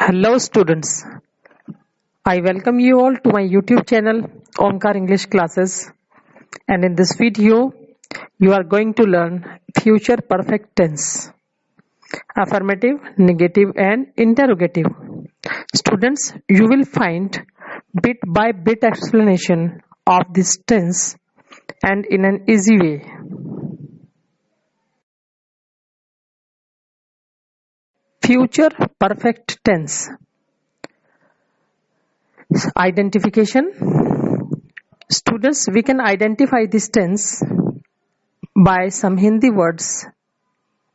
Hello students, I welcome you all to my YouTube channel Omkar English Classes, and in this video you are going to learn future perfect tense, affirmative, negative and interrogative. Students, you will find bit by bit explanation of this tense and in an easy way. Future perfect tense. Identification. Students, we can identify this tense by some Hindi words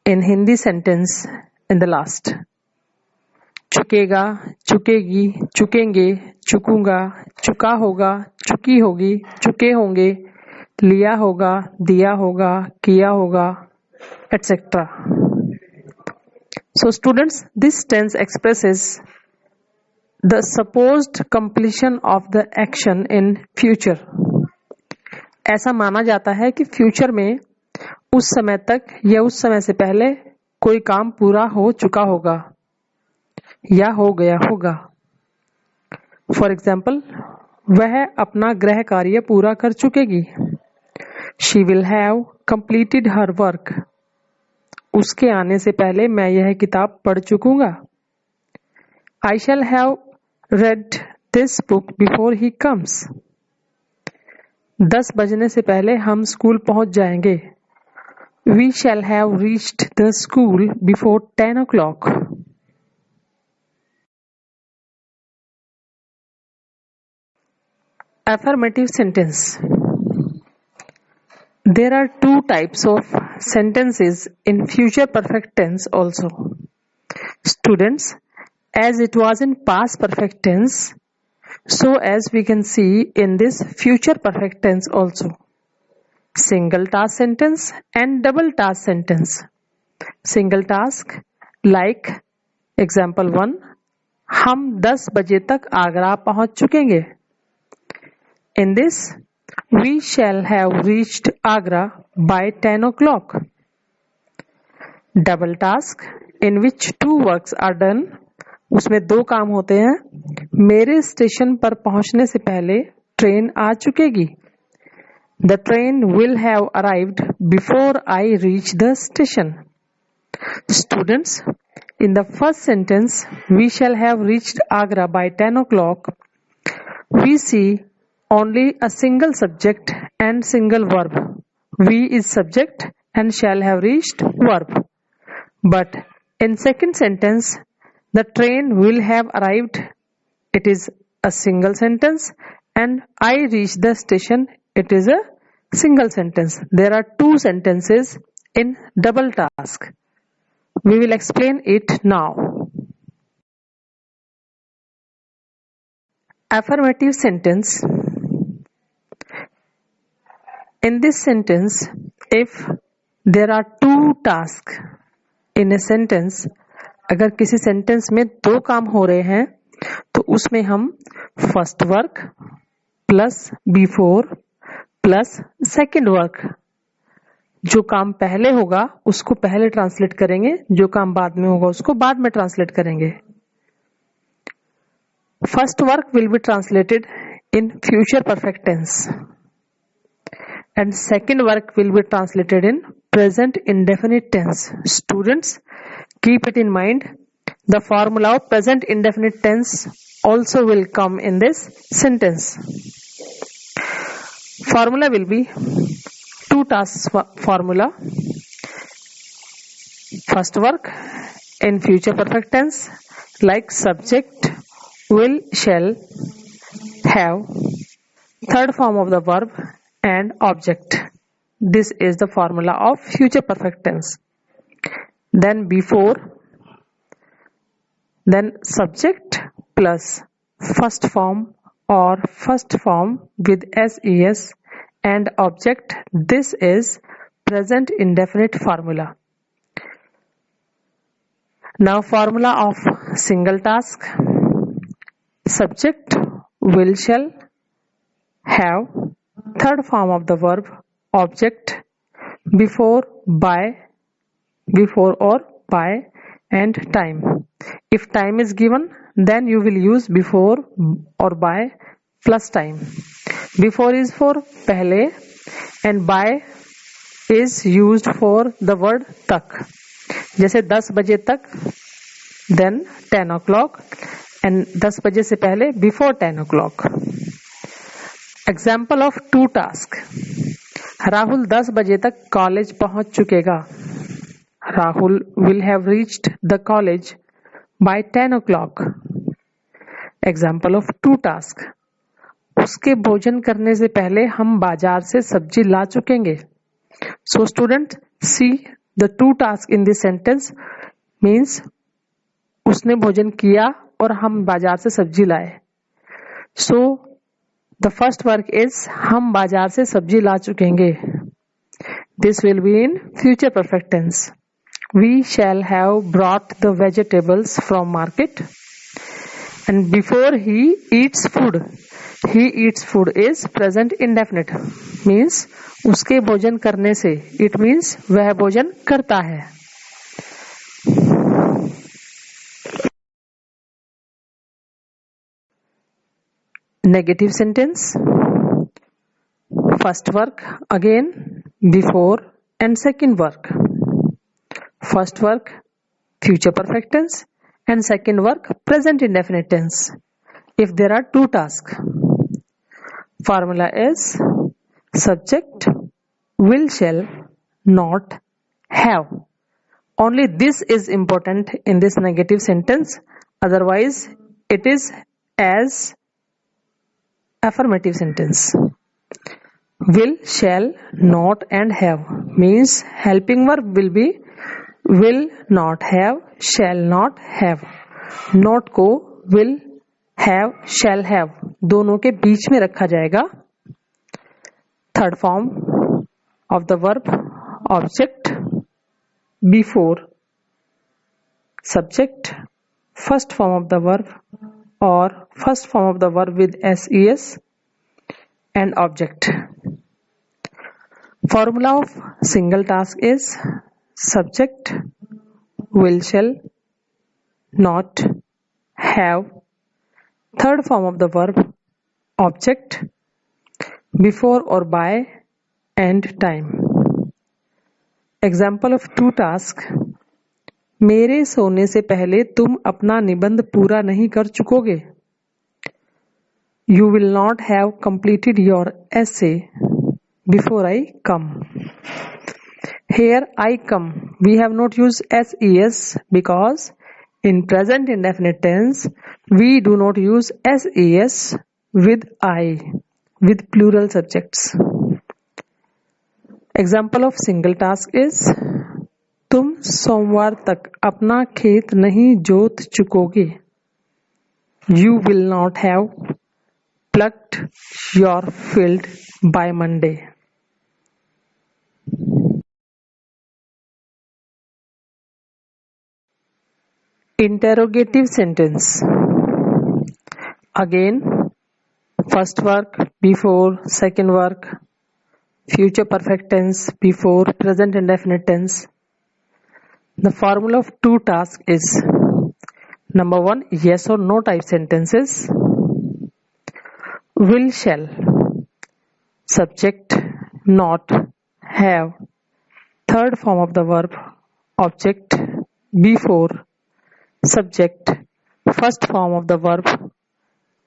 in Hindi sentence in the last. चुकेगा, चुकेगी, चुकेंगे, चुकूंगा, चुका होगा, चुकी होगी, चुके होंगे, लिया होगा, दिया होगा, किया होगा, etc. So students, this tense expresses the supposed completion of the action in future. ऐसा माना जाता है कि फ्यूचर में उस समय तक या उस समय से पहले कोई काम पूरा हो चुका होगा या हो गया होगा. फॉर एग्जाम्पल, वह अपना गृह कार्य पूरा कर चुकेगी. She will have completed her work. उसके आने से पहले मैं यह किताब पढ़ चुकूंगा. I shall have read this book before he comes. 10 बजने से पहले हम स्कूल पहुंच जाएंगे. We shall have reached the school before 10 o'clock. Affirmative sentence. There are two types of sentences in future perfect tense also. Students, as it was in past perfect tense, so as we can see in this future perfect tense also. Single task sentence and double task sentence. Single task like example 1, हम 10 बजे तक आगरा पहुंच चुकेंगे. In this, we shall have reached Agra by 10 o'clock. Double task in which two works are done. उसमें दो काम होते हैं. मेरे स्टेशन पर पहुंचने से पहले ट्रेन आ चुकेगी. The train will have arrived before I reach the station. Students, in the first sentence, we shall have reached Agra by 10 o'clock. We see only a single subject and single verb. We is subject and shall have reached verb. But in second sentence, the train will have arrived. It is a single sentence, and I reach the station. It is a single sentence. There are two sentences in double task. We will explain it now. Affirmative sentence. In this sentence, if there are two tasks in a sentence, अगर किसी sentence में दो काम हो रहे हैं तो उसमें हम first work plus before plus second work, जो काम पहले होगा उसको पहले ट्रांसलेट करेंगे, जो काम बाद में होगा उसको बाद में ट्रांसलेट करेंगे. First work will be translated in future perfect tense and second work will be translated in present indefinite tense. Students, keep it in mind. The formula of present indefinite tense also will come in this sentence. Formula will be two tasks formula. First work in future perfect tense like subject, will, shall, have. Third form of the verb and object. This is the formula of future perfect tense. Then before, then subject plus first form or first form with ses and object. This is present indefinite formula. Now formula of single task. Subject, will, shall, have. Third form of the verb, object, before, by, before or by, and time. If time is given, then you will use before or by plus time. Before is for पहले and by is used for the word तक. जैसे 10 बजे तक, then 10 o'clock, and 10 बजे से पहले before 10 o'clock. Example of two task. Rahul 10 बजे तक कॉलेज पहुंच चुकेगा. Rahul will have reached the college by 10 o'clock. Example of two task. उसके भोजन करने से पहले हम बाजार से सब्जी ला चुकेंगे. So student, see the two task in this sentence means उसने भोजन किया और हम बाजार से सब्जी लाए. So the first work is हम बाजार से सब्जी ला चुकेंगे. This will be in future perfect tense. We shall have brought the vegetables from market. And before he eats food is present indefinite, means उसके भोजन करने से, it means वह भोजन करता है. Negative sentence. First work again before and second work. First work future perfect tense and second work present indefinite tense. If there are two tasks, formula is subject will, shall, not, have. Only this is important in this negative sentence, otherwise it is as affirmative sentence. Will, shall, not and have means helping verb will be will not have, shall not have. Not को will, have, shall have दोनों के बीच में रखा जाएगा. Third form of the verb object before subject, first form of the verb or first form of the verb with ses and object. Formula of single task is subject will, shall, not, have, third form of the verb object before or by and time. Example of two tasks. मेरे सोने से पहले तुम अपना निबंध पूरा नहीं कर चुकोगे. You will not have completed your essay before I come. Here I come, we have not used ses because in present indefinite tense we do not use ses with I, with plural subjects. Example of single task is तुम सोमवार तक अपना खेत नहीं जोत चुकोगे. You will not have plucked your field by Monday. Interrogative sentence. Again, first work before, second work future perfect tense before, present indefinite tense. The formula of two tasks is number one, yes or no type sentences. Will, shall, subject, not, have, third form of the verb object before, subject, first form of the verb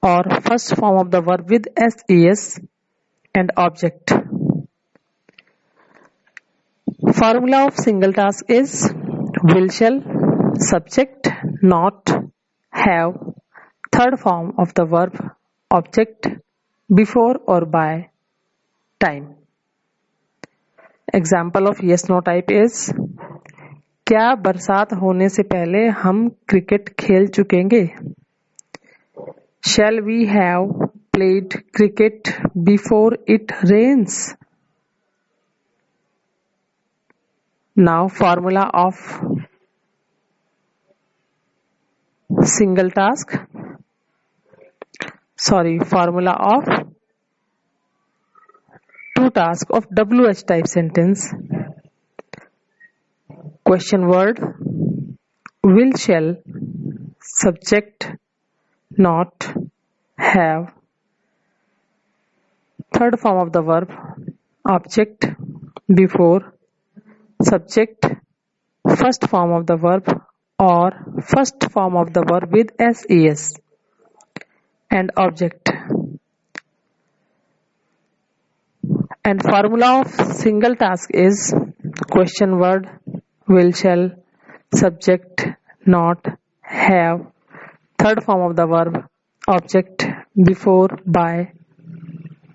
or first form of the verb with ses and object. Formula of single task is will, shall, subject, not, have, third form of the verb object before or by time. Example of yes no type is क्या बरसात होने से पहले हम cricket खेल चुकेंगे. Shall we have played cricket before it rains? Now formula of single task, formula of two tasks of WH type sentence. Question word will, shall, subject, not, have. Third form of the verb, object, before, subject, first form of the verb or first form of the verb with ses, and object. And formula of single task is question word, will, shall, subject, not, have, third form of the verb, object, before, by,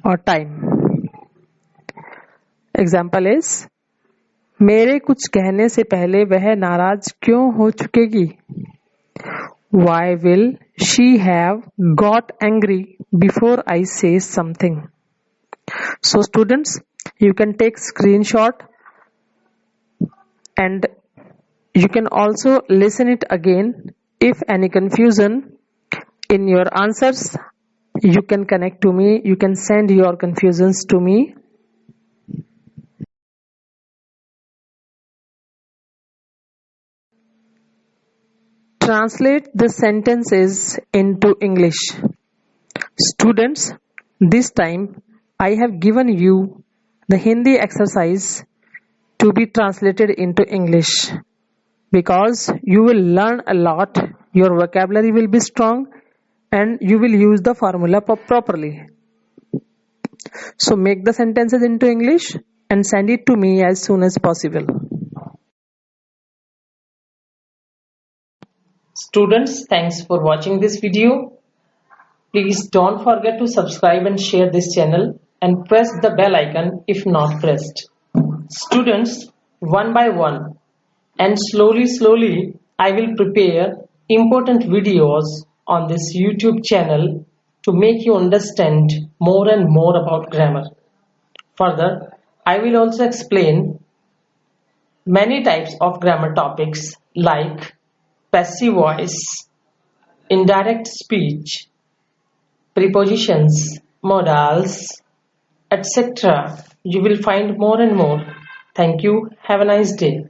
or time. Example is मेरे कुछ कहने से पहले वह नाराज क्यों हो चुकेगी? Why will she have got angry before I say something? So students, you can take screenshot and you can also listen it again. If any confusion in your answers, you can connect to me, you can send your confusions to me. Translate the sentences into English. Students, this time I have given you the Hindi exercise to be translated into English because you will learn a lot, your vocabulary will be strong and you will use the formula properly. So make the sentences into English and send it to me as soon as possible. Students, thanks for watching this video. Please don't forget to subscribe and share this channel and press the bell icon if not pressed. Students, one by one and slowly I will prepare important videos on this YouTube channel to make you understand more and more about grammar. Further, I will also explain many types of grammar topics like passive voice, indirect speech, prepositions, modals, etc. You will find more and more. Thank you. Have a nice day.